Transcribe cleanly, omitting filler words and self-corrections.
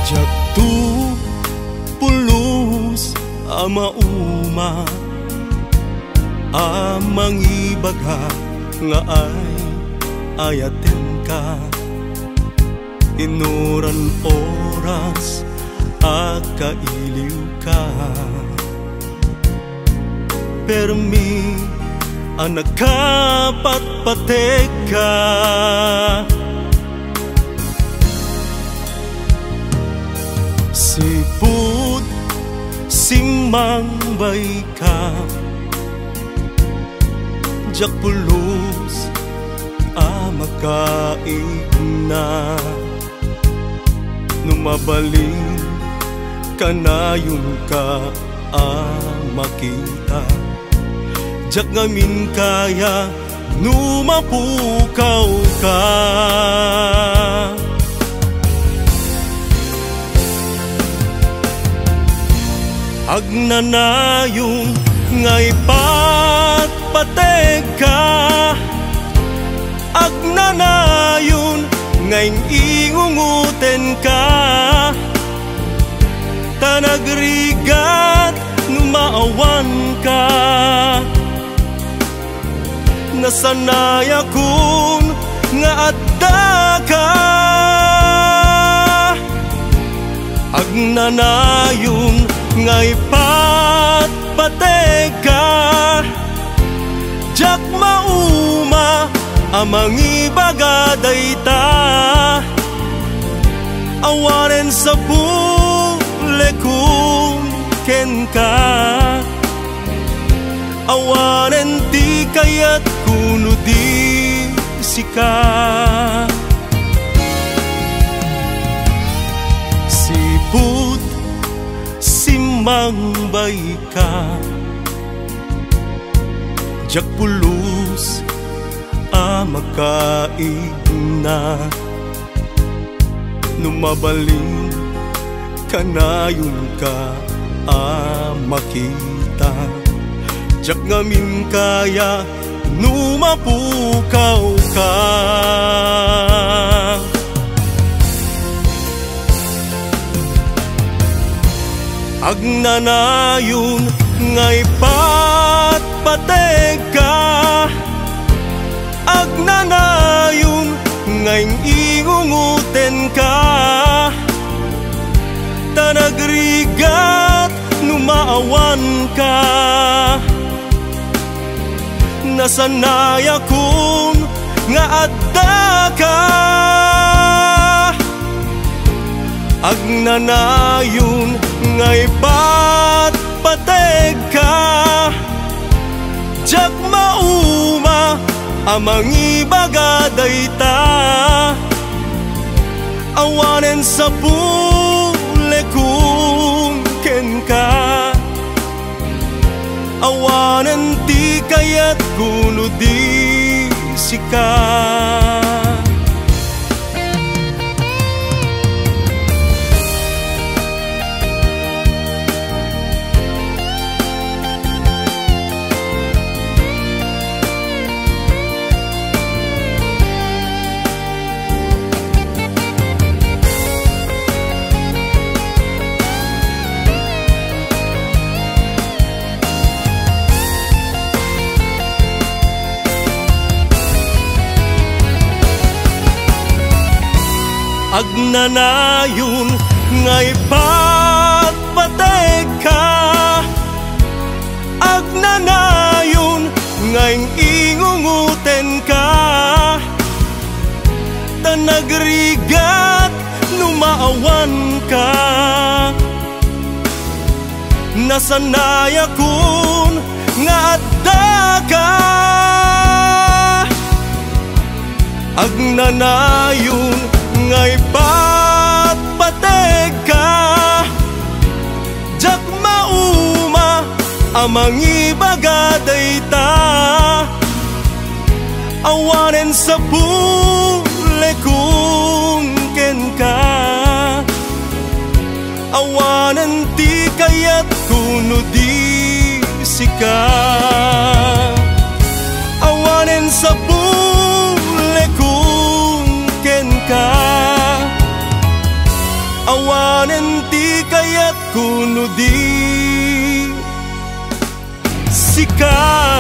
Jagtu pulos amauma amang ibaga nga ay ayaten ka. Inuran oras akailiw ka. Permi anak kapatpatek ka. Siput simang bay ka. Jak pulos amakaig na. Numabaling kanayon ka makita. Jak ngamin kaya numapukaw ka. Agnanayon ngay patpatek ka. Agnanayon ngay ingunguten ka. Tanagrigat numaawan ka. Nasanay akong nga adda ka. Agnanayon ngay patpatek ka. Jak mauma amang ibaga dayta. Awanen sa bulekong ken ka. Awanen ti kayat kuno di sika. Siput simang bay ka. Jak pulos amakaig na. Numabaling kanayon ka makita. Jak ngamin kaya numapukaw ka. Agnanayon ngay patpatek ka. Agnanayon ngay ingunguten ka. Tanagrigat numaawan ka. Nasanay akong nga adda ka. Agnanayon ngay patpatek ka. Jak mauma amang ibaga dayta. Awanen sa bulekong ken ka. Awanen ti kayat kuno di sika. Agnanayon ngay patpatek ka. Agnanayon ngay ingunguten ka. Tanagrigat numaawan ka. Nasanay akong nga adda ka. Agnanayon ngay patpatek ka. Jak mauma amang ibaga dayta. Awanen sa bulekong ken ka. Awanen ti kayat kuno di sika. Awanen sa bulekong ken ka. Awanen kuno di sika.